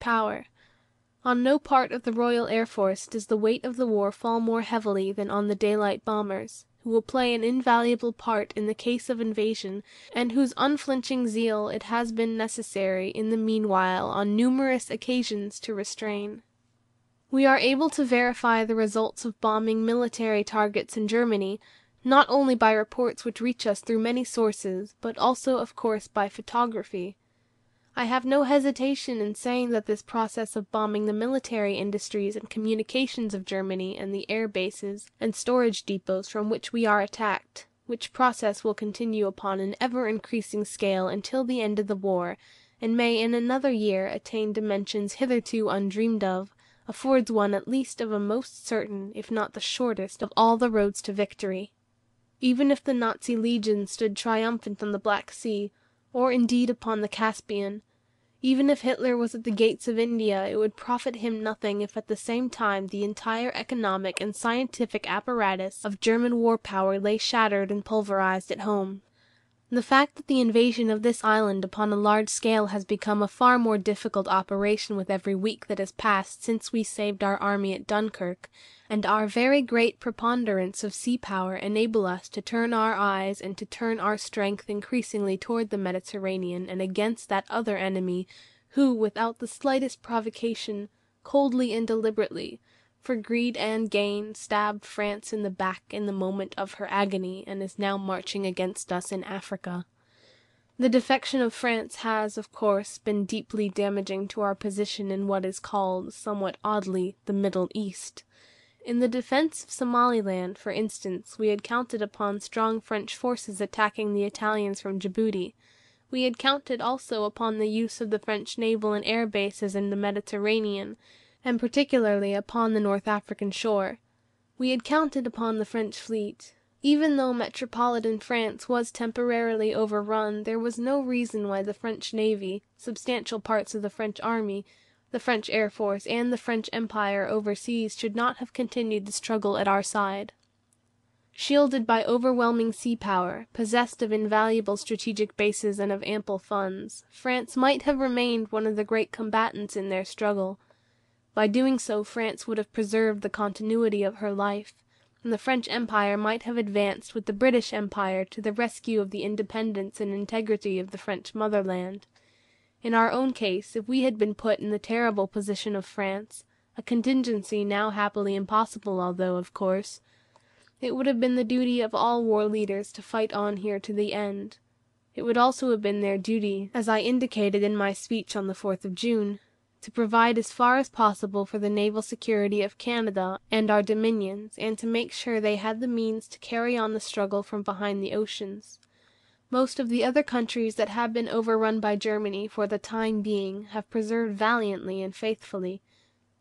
power. On no part of the Royal Air Force does the weight of the war fall more heavily than on the daylight bombers, who will play an invaluable part in the case of invasion, and whose unflinching zeal it has been necessary in the meanwhile on numerous occasions to restrain. We are able to verify the results of bombing military targets in Germany, not only by reports which reach us through many sources, but also of course by photography. I have no hesitation in saying that this process of bombing the military industries and communications of Germany and the air bases and storage depots from which we are attacked, which process will continue upon an ever-increasing scale until the end of the war, and may in another year attain dimensions hitherto undreamed of, affords one at least of a most certain, if not the shortest, of all the roads to victory. Even if the Nazi legion stood triumphant on the Black Sea, or indeed upon the Caspian, even if Hitler was at the gates of India, it would profit him nothing if at the same time the entire economic and scientific apparatus of German war power lay shattered and pulverized at home. The fact that the invasion of this island upon a large scale has become a far more difficult operation with every week that has passed since we saved our army at Dunkirk, and our very great preponderance of sea power enable us to turn our eyes and to turn our strength increasingly toward the Mediterranean and against that other enemy, who, without the slightest provocation, coldly and deliberately, for greed and gain, stabbed France in the back in the moment of her agony, and is now marching against us in Africa. The defection of France has, of course, been deeply damaging to our position in what is called, somewhat oddly, the Middle East. In the defense of Somaliland, for instance, we had counted upon strong French forces attacking the Italians from Djibouti. We had counted also upon the use of the French naval and air bases in the Mediterranean, and particularly upon the North African shore. We had counted upon the French fleet. Even though metropolitan France was temporarily overrun, there was no reason why the French navy, substantial parts of the French army, the French Air Force, and the French Empire overseas should not have continued the struggle at our side. Shielded by overwhelming sea power, possessed of invaluable strategic bases and of ample funds, France might have remained one of the great combatants in their struggle. By doing so France would have preserved the continuity of her life, and the French Empire might have advanced with the British Empire to the rescue of the independence and integrity of the French motherland. In our own case, if we had been put in the terrible position of France, a contingency now happily impossible although, of course, it would have been the duty of all war leaders to fight on here to the end. It would also have been their duty, as I indicated in my speech on the 4th of June, to provide as far as possible for the naval security of Canada and our dominions, and to make sure they had the means to carry on the struggle from behind the oceans. Most of the other countries that have been overrun by Germany for the time being have persevered valiantly and faithfully.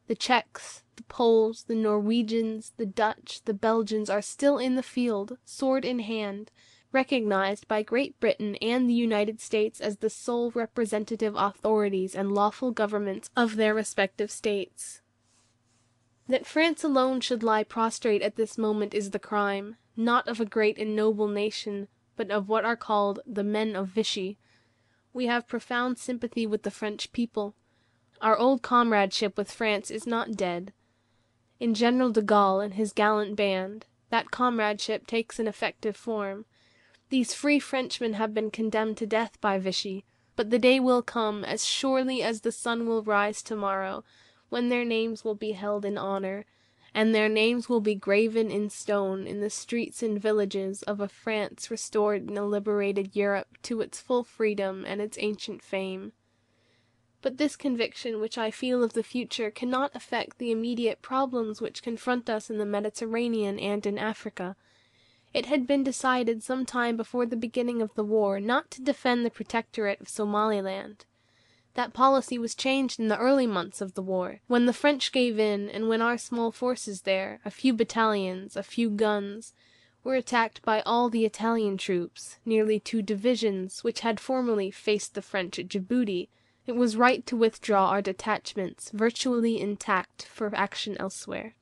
The Czechs, the Poles, the Norwegians, the Dutch, the Belgians are still in the field, sword in hand, recognized by Great Britain and the United States as the sole representative authorities and lawful governments of their respective states. That France alone should lie prostrate at this moment is the crime, not of a great and noble nation, but of what are called the men of Vichy. We have profound sympathy with the French people. Our old comradeship with France is not dead. In General de Gaulle and his gallant band, that comradeship takes an effective form. These free Frenchmen have been condemned to death by Vichy, but the day will come, as surely as the sun will rise tomorrow, when their names will be held in honor, and their names will be graven in stone in the streets and villages of a France restored in a liberated Europe to its full freedom and its ancient fame. But this conviction which I feel of the future cannot affect the immediate problems which confront us in the Mediterranean and in Africa. It had been decided some time before the beginning of the war not to defend the protectorate of Somaliland. That policy was changed in the early months of the war, when the French gave in and when our small forces there, a few battalions, a few guns, were attacked by all the Italian troops, nearly 2 divisions, which had formerly faced the French at Djibouti. It was right to withdraw our detachments, virtually intact, for action elsewhere.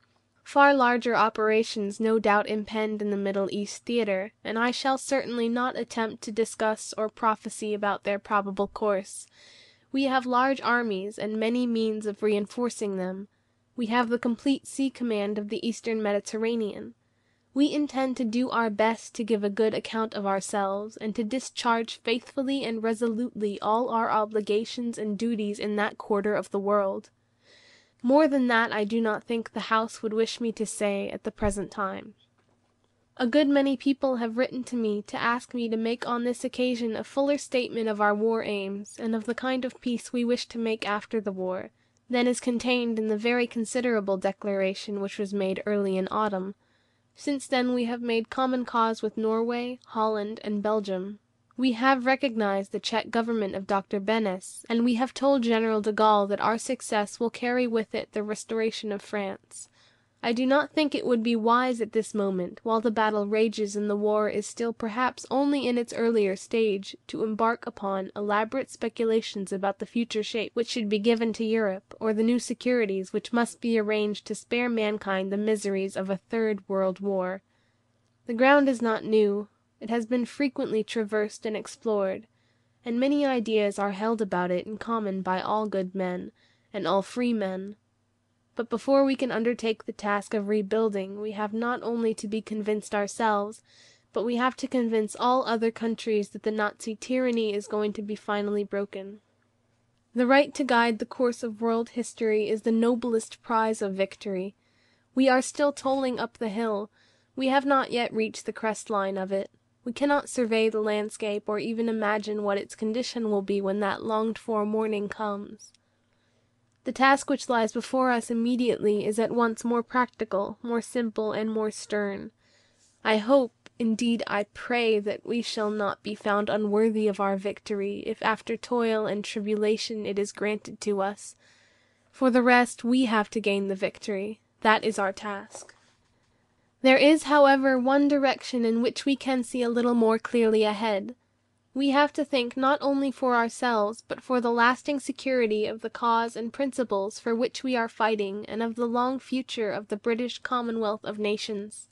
Far larger operations no doubt impend in the Middle East theatre, and I shall certainly not attempt to discuss or prophesy about their probable course. We have large armies and many means of reinforcing them. We have the complete sea command of the eastern Mediterranean. We intend to do our best to give a good account of ourselves, and to discharge faithfully and resolutely all our obligations and duties in that quarter of the world. More than that I do not think the House would wish me to say at the present time. A good many people have written to me to ask me to make on this occasion a fuller statement of our war aims, and of the kind of peace we wish to make after the war, than is contained in the very considerable declaration which was made early in autumn. Since then we have made common cause with Norway, Holland, and Belgium. We have recognized the Czech government of Dr. Beneš, and we have told General de Gaulle that our success will carry with it the restoration of France. I do not think it would be wise at this moment, while the battle rages and the war is still perhaps only in its earlier stage, to embark upon elaborate speculations about the future shape which should be given to Europe, or the new securities which must be arranged to spare mankind the miseries of a third world war. The ground is not new. It has been frequently traversed and explored, and many ideas are held about it in common by all good men, and all free men. But before we can undertake the task of rebuilding, we have not only to be convinced ourselves, but we have to convince all other countries that the Nazi tyranny is going to be finally broken. The right to guide the course of world history is the noblest prize of victory. We are still toiling up the hill. We have not yet reached the crest line of it. We cannot survey the landscape or even imagine what its condition will be when that longed-for morning comes. The task which lies before us immediately is at once more practical, more simple, and more stern. I hope, indeed I pray, that we shall not be found unworthy of our victory, if after toil and tribulation it is granted to us. For the rest, we have to gain the victory. That is our task. There is, however, one direction in which we can see a little more clearly ahead. We have to think not only for ourselves, but for the lasting security of the cause and principles for which we are fighting, and of the long future of the British Commonwealth of Nations.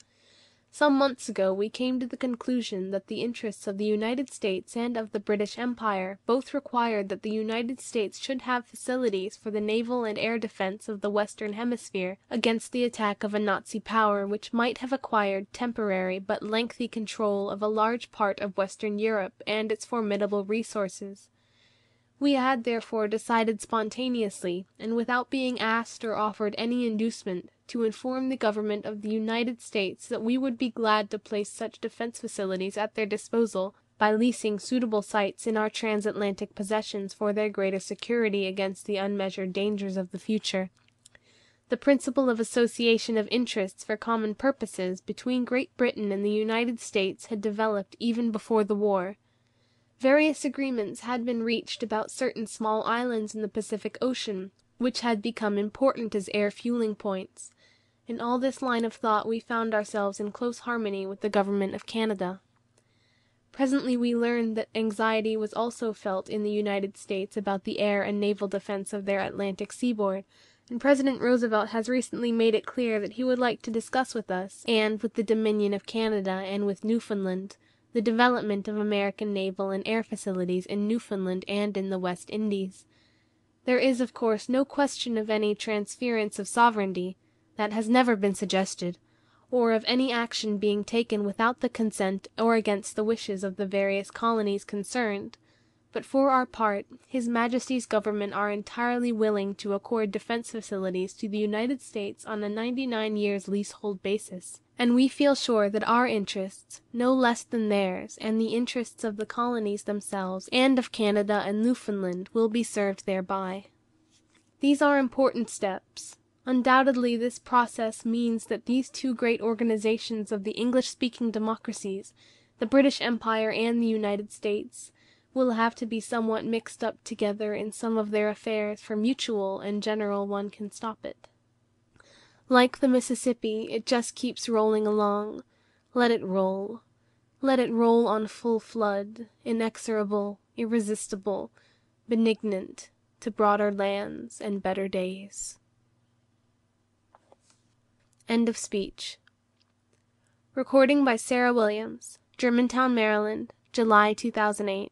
Some months ago we came to the conclusion that the interests of the United States and of the British Empire both required that the United States should have facilities for the naval and air defense of the Western Hemisphere against the attack of a Nazi power which might have acquired temporary but lengthy control of a large part of Western Europe and its formidable resources. We had therefore decided spontaneously, and without being asked or offered any inducement, to inform the government of the United States that we would be glad to place such defense facilities at their disposal by leasing suitable sites in our transatlantic possessions for their greater security against the unmeasured dangers of the future. The principle of association of interests for common purposes between Great Britain and the United States had developed even before the war. Various agreements had been reached about certain small islands in the Pacific Ocean, which had become important as air fueling points. In all this line of thought we found ourselves in close harmony with the government of Canada. Presently we learned that anxiety was also felt in the United States about the air and naval defense of their Atlantic seaboard, and President Roosevelt has recently made it clear that he would like to discuss with us, and with the Dominion of Canada and with Newfoundland, the development of American naval and air facilities in Newfoundland and in the West Indies. There is, of course, no question of any transference of sovereignty. That has never been suggested, or of any action being taken without the consent or against the wishes of the various colonies concerned. But for our part, His Majesty's government are entirely willing to accord defense facilities to the United States on a 99 years leasehold basis, and we feel sure that our interests, no less than theirs, and the interests of the colonies themselves and of Canada and Newfoundland will be served thereby. These are important steps. Undoubtedly this process means that these two great organizations of the English-speaking democracies, the British Empire and the United States, will have to be somewhat mixed up together in some of their affairs for mutual and general one can stop it. Like the Mississippi, it just keeps rolling along. Let it roll. Let it roll on full flood, inexorable, irresistible, benignant, to broader lands and better days. End of speech. Recording by Sarah Williams, Germantown, Maryland, July 2008.